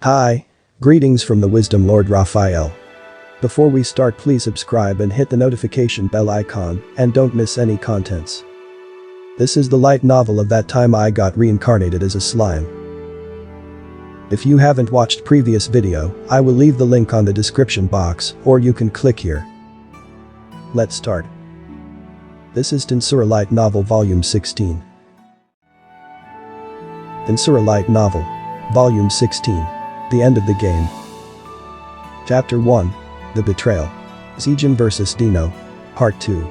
Hi. Greetings from the Wisdom Lord Raphael. Before we start, please subscribe and hit the notification bell icon and don't miss any contents. This is the light novel of that time I got reincarnated as a slime. If you haven't watched previous video, I will leave the link on the description box or you can click here. Let's start. This is Tensura Light Novel Volume 16. Tensura Light Novel. Volume 16. The End of the Game. Chapter 1. The Betrayal. Zegion V.S Dino. Part 2.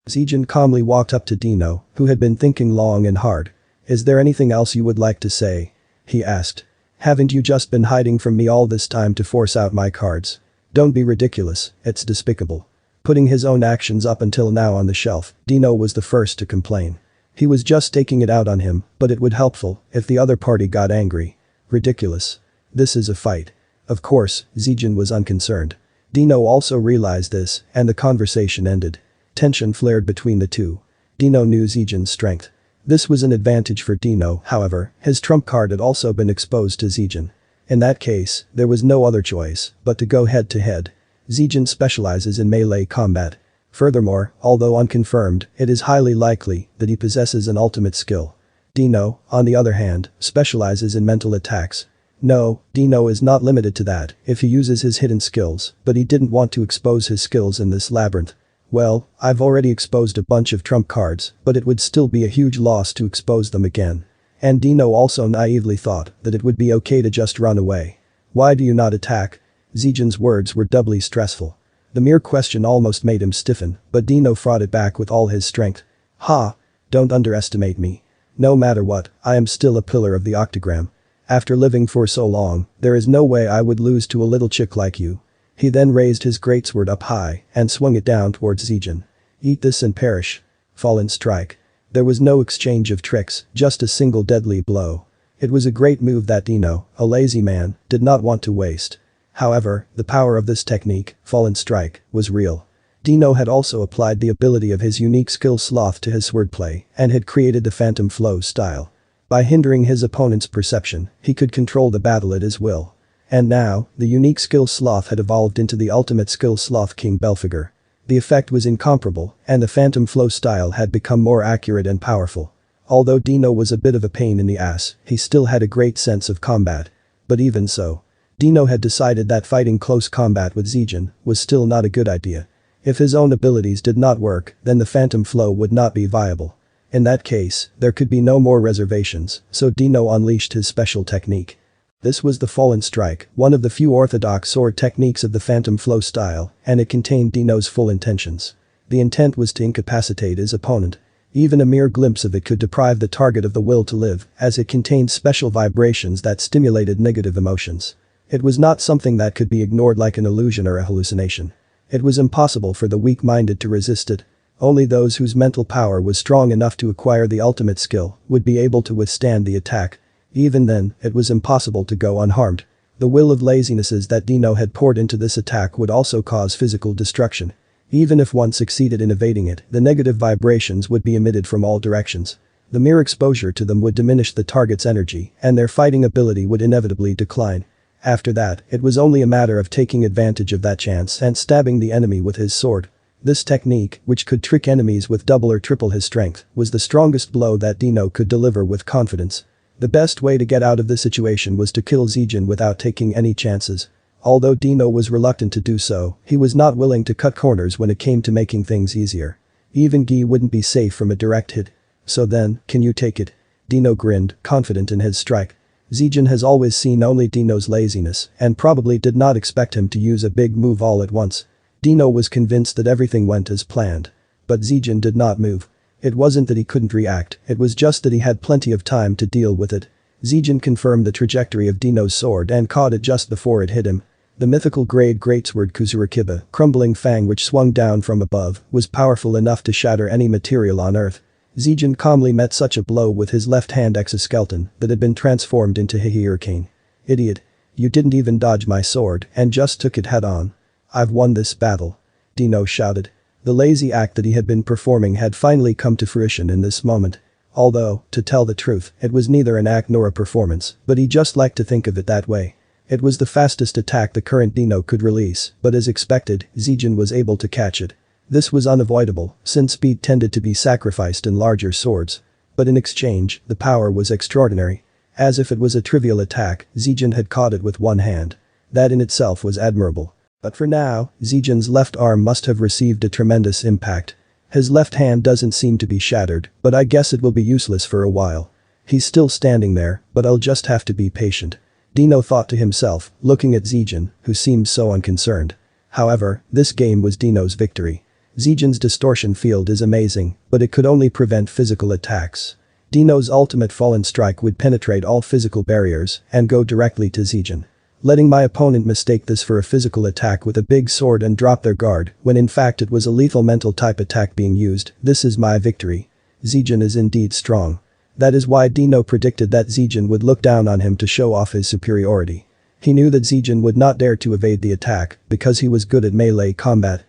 Zegion calmly walked up to Dino, who had been thinking long and hard. "Is there anything else you would like to say?" he asked. "Haven't you just been hiding from me all this time to force out my cards? Don't be ridiculous, it's despicable." Putting his own actions up until now on the shelf, Dino was the first to complain. He was just taking it out on him, but it would helpful if the other party got angry. Ridiculous. This is a fight. Of course, Zegion was unconcerned. Dino also realized this, and the conversation ended. Tension flared between the two. Dino knew Zegion's strength. This was an advantage for Dino, however, his trump card had also been exposed to Zegion. In that case, there was no other choice but to go head to head. Zegion specializes in melee combat. Furthermore, although unconfirmed, it is highly likely that he possesses an ultimate skill. Dino, on the other hand, specializes in mental attacks. No, Dino is not limited to that if he uses his hidden skills, but he didn't want to expose his skills in this labyrinth. Well, I've already exposed a bunch of trump cards, but it would still be a huge loss to expose them again. And Dino also naively thought that it would be okay to just run away. "Why do you not attack?" Zegion's words were doubly stressful. The mere question almost made him stiffen, but Dino fought it back with all his strength. "Ha! Don't underestimate me. No matter what, I am still a pillar of the octagram. After living for so long, there is no way I would lose to a little chick like you." He then raised his greatsword up high and swung it down towards Zegion. "Eat this and perish." Fallen strike. There was no exchange of tricks, just a single deadly blow. It was a great move that Dino, a lazy man, did not want to waste. However, the power of this technique, Fallen Strike, was real. Dino had also applied the ability of his unique skill Sloth to his swordplay and had created the Phantom Flow style. By hindering his opponent's perception, he could control the battle at his will. And now, the unique skill Sloth had evolved into the ultimate skill Sloth King Belphegor. The effect was incomparable, and the Phantom Flow style had become more accurate and powerful. Although Dino was a bit of a pain in the ass, he still had a great sense of combat. But even so, Dino had decided that fighting close combat with Zegion was still not a good idea. If his own abilities did not work, then the Phantom Flow would not be viable. In that case, there could be no more reservations, so Dino unleashed his special technique. This was the Fallen Strike, one of the few orthodox sword techniques of the Phantom Flow style, and it contained Dino's full intentions. The intent was to incapacitate his opponent. Even a mere glimpse of it could deprive the target of the will to live, as it contained special vibrations that stimulated negative emotions. It was not something that could be ignored like an illusion or a hallucination. It was impossible for the weak-minded to resist it. Only those whose mental power was strong enough to acquire the ultimate skill would be able to withstand the attack. Even then, it was impossible to go unharmed. The will of lazinesses that Dino had poured into this attack would also cause physical destruction. Even if one succeeded in evading it, the negative vibrations would be emitted from all directions. The mere exposure to them would diminish the target's energy, and their fighting ability would inevitably decline. After that, it was only a matter of taking advantage of that chance and stabbing the enemy with his sword. This technique, which could trick enemies with double or triple his strength, was the strongest blow that Dino could deliver with confidence. The best way to get out of this situation was to kill Zegion without taking any chances. Although Dino was reluctant to do so, he was not willing to cut corners when it came to making things easier. Even Guy wouldn't be safe from a direct hit. "So then, can you take it?" Dino grinned, confident in his strike. Zegion has always seen only Dino's laziness and probably did not expect him to use a big move all at once. Dino was convinced that everything went as planned. But Zegion did not move. It wasn't that he couldn't react, it was just that he had plenty of time to deal with it. Zegion confirmed the trajectory of Dino's sword and caught it just before it hit him. The mythical grade greatsword Kuzurakiba, Crumbling Fang which swung down from above, was powerful enough to shatter any material on Earth. Zegion calmly met such a blow with his left-hand exoskeleton that had been transformed into Hurricane. "Idiot. You didn't even dodge my sword and just took it head-on. I've won this battle," Dino shouted. The lazy act that he had been performing had finally come to fruition in this moment. Although, to tell the truth, it was neither an act nor a performance, but he just liked to think of it that way. It was the fastest attack the current Dino could release, but as expected, Zegion was able to catch it. This was unavoidable, since speed tended to be sacrificed in larger swords. But in exchange, the power was extraordinary. As if it was a trivial attack, Zegion had caught it with one hand. That in itself was admirable. But for now, Zegion's left arm must have received a tremendous impact. His left hand doesn't seem to be shattered, but I guess it will be useless for a while. He's still standing there, but I'll just have to be patient. Dino thought to himself, looking at Zegion, who seemed so unconcerned. However, this game was Dino's victory. Zegion's distortion field is amazing, but it could only prevent physical attacks. Dino's ultimate fallen strike would penetrate all physical barriers and go directly to Zegion. Letting my opponent mistake this for a physical attack with a big sword and drop their guard, when in fact it was a lethal mental type attack being used, this is my victory. Zegion is indeed strong. That is why Dino predicted that Zegion would look down on him to show off his superiority. He knew that Zegion would not dare to evade the attack because he was good at melee combat.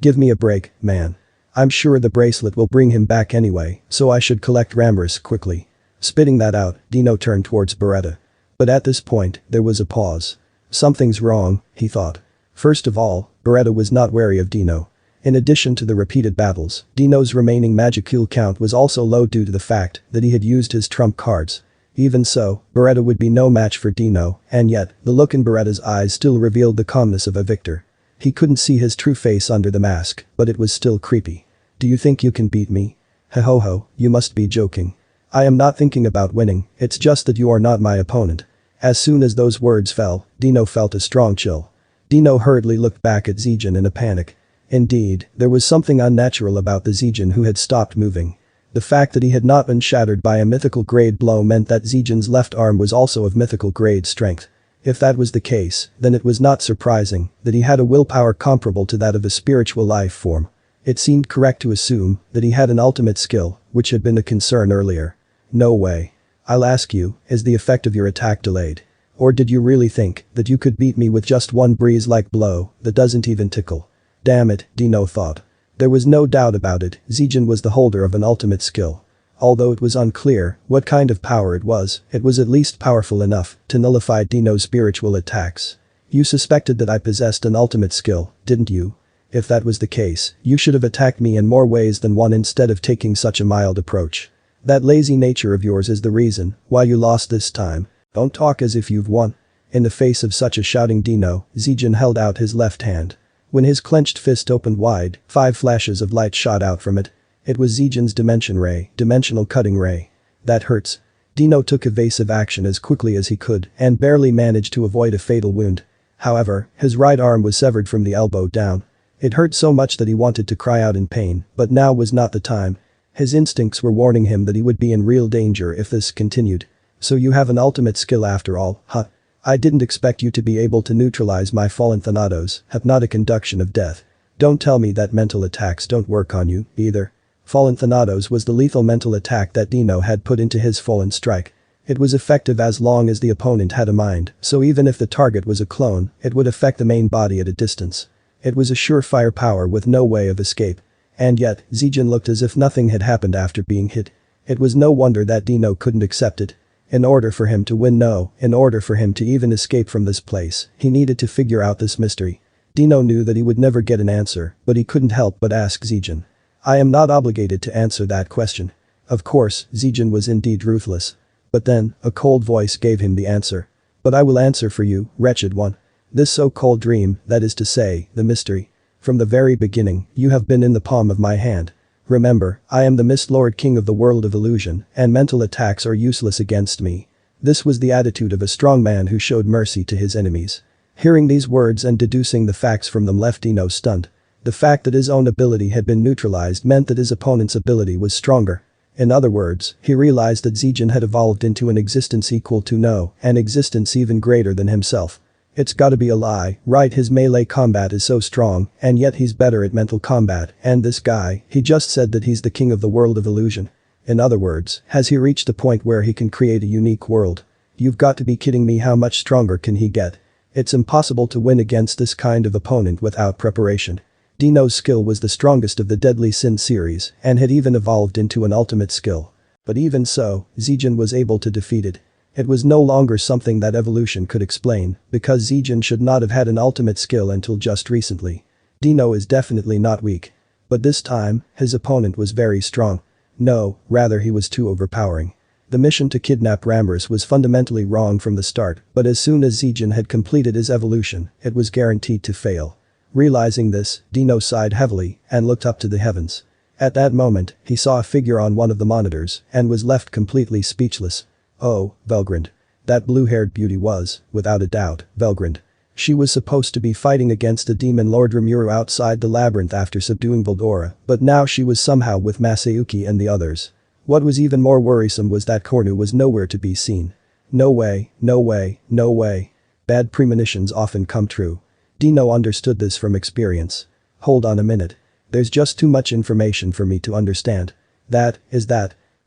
Give me a break, man. I'm sure the bracelet will bring him back anyway, so I should collect Ramrus quickly. Spitting that out, Dino turned towards Beretta. But at this point, there was a pause. Something's wrong, he thought. First of all, Beretta was not wary of Dino. In addition to the repeated battles, Dino's remaining magicule count was also low due to the fact that he had used his trump cards. Even so, Beretta would be no match for Dino, and yet, the look in Beretta's eyes still revealed the calmness of a victor. He couldn't see his true face under the mask, but it was still creepy. Do you think you can beat me? Ho, you must be joking. I am not thinking about winning, it's just that you are not my opponent. As soon as those words fell, Dino felt a strong chill. Dino hurriedly looked back at Zegion in a panic. Indeed, there was something unnatural about the Zegion who had stopped moving. The fact that he had not been shattered by a mythical grade blow meant that Zegion's left arm was also of mythical grade strength. If that was the case, then it was not surprising that he had a willpower comparable to that of a spiritual life form. It seemed correct to assume that he had an ultimate skill, which had been a concern earlier. No way. I'll ask you, is the effect of your attack delayed? Or did you really think that you could beat me with just one breeze-like blow that doesn't even tickle? Damn it, Dino thought. There was no doubt about it, Zegion was the holder of an ultimate skill. Although it was unclear what kind of power it was at least powerful enough to nullify Dino's spiritual attacks. You suspected that I possessed an ultimate skill, didn't you? If that was the case, you should have attacked me in more ways than one instead of taking such a mild approach. That lazy nature of yours is the reason why you lost this time. Don't talk as if you've won. In the face of such a shouting Dino, Zegion held out his left hand. When his clenched fist opened wide, 5 flashes of light shot out from it. It was Zegion's dimensional cutting ray. That hurts. Dino took evasive action as quickly as he could and barely managed to avoid a fatal wound. However, his right arm was severed from the elbow down. It hurt so much that he wanted to cry out in pain, but now was not the time. His instincts were warning him that he would be in real danger if this continued. So you have an ultimate skill after all, huh? I didn't expect you to be able to neutralize my fallen Thanatos, hypnotic induction of death. Don't tell me that mental attacks don't work on you, either. Fallen Thanatos was the lethal mental attack that Dino had put into his fallen strike. It was effective as long as the opponent had a mind, so even if the target was a clone, it would affect the main body at a distance. It was a surefire power with no way of escape. And yet, Zegion looked as if nothing had happened after being hit. It was no wonder that Dino couldn't accept it. In order for him to win in order for him to even escape from this place, he needed to figure out this mystery. Dino knew that he would never get an answer, but he couldn't help but ask Zegion. I am not obligated to answer that question. Of course, Zegion was indeed ruthless. But then, a cold voice gave him the answer. But I will answer for you, wretched one. This so-called dream, that is to say, the mystery. From the very beginning, you have been in the palm of my hand. Remember, I am the Mist Lord King of the world of illusion, and mental attacks are useless against me. This was the attitude of a strong man who showed mercy to his enemies. Hearing these words and deducing the facts from them left Dino stunned. The fact that his own ability had been neutralized meant that his opponent's ability was stronger. In other words, he realized that Zegion had evolved into an existence equal to an existence even greater than himself. It's gotta be a lie, right? His melee combat is so strong, and yet he's better at mental combat, and this guy, he just said that he's the king of the world of illusion. In other words, has he reached the point where he can create a unique world? You've got to be kidding me, how much stronger can he get? It's impossible to win against this kind of opponent without preparation. Dino's skill was the strongest of the Deadly Sin series and had even evolved into an ultimate skill. But even so, Zegion was able to defeat it. It was no longer something that evolution could explain, because Zegion should not have had an ultimate skill until just recently. Dino is definitely not weak. But this time, his opponent was very strong. No, rather he was too overpowering. The mission to kidnap Ramrus was fundamentally wrong from the start, but as soon as Zegion had completed his evolution, it was guaranteed to fail. Realizing this, Dino sighed heavily and looked up to the heavens. At that moment, he saw a figure on one of the monitors and was left completely speechless. Oh, Velgrund. That blue-haired beauty was, without a doubt, Velgrund. She was supposed to be fighting against the demon Lord Rimuru outside the labyrinth after subduing Veldora, but now she was somehow with Masayuki and the others. What was even more worrisome was that Kornu was nowhere to be seen. No way, no way, no way. Bad premonitions often come true. Dino understood this from experience. Hold on a minute. There's just too much information for me to understand. That.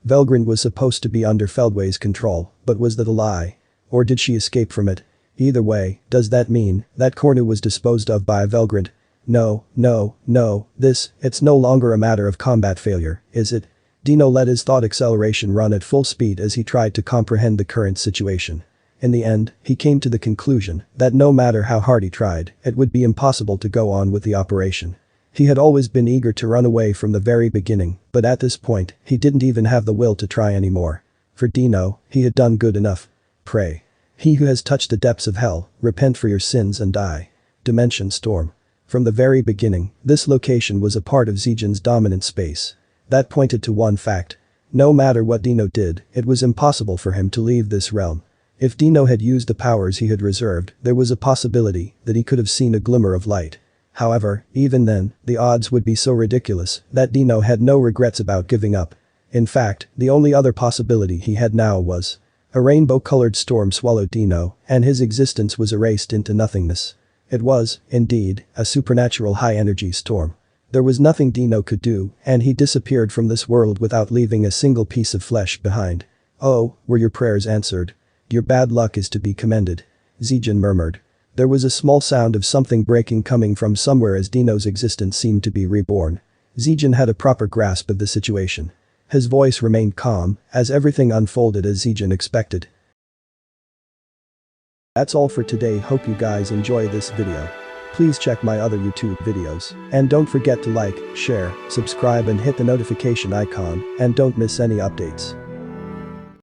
Velgrund was supposed to be under Feldway's control, but was that a lie? Or did she escape from it? Either way, does that mean that Kornu was disposed of by Velgrund? No, it's no longer a matter of combat failure, is it? Dino let his thought acceleration run at full speed as he tried to comprehend the current situation. In the end, he came to the conclusion that no matter how hard he tried, it would be impossible to go on with the operation. He had always been eager to run away from the very beginning, but at this point, he didn't even have the will to try anymore. For Dino, he had done good enough. Pray. He who has touched the depths of hell, repent for your sins and die. Dimension Storm. From the very beginning, this location was a part of Zegion's dominant space. That pointed to one fact. No matter what Dino did, it was impossible for him to leave this realm. If Dino had used the powers he had reserved, there was a possibility that he could have seen a glimmer of light. However, even then, the odds would be so ridiculous that Dino had no regrets about giving up. In fact, the only other possibility he had now was a rainbow-colored storm swallowed Dino, and his existence was erased into nothingness. It was, indeed, a supernatural high-energy storm. There was nothing Dino could do, and he disappeared from this world without leaving a single piece of flesh behind. Oh, were your prayers answered? Your bad luck is to be commended. Zegion murmured. There was a small sound of something breaking coming from somewhere as Dino's existence seemed to be reborn. Zegion had a proper grasp of the situation. His voice remained calm, as everything unfolded as Zegion expected. That's all for today. Hope you guys enjoy this video. Please check my other YouTube videos, and don't forget to like, share, subscribe and hit the notification icon, and don't miss any updates.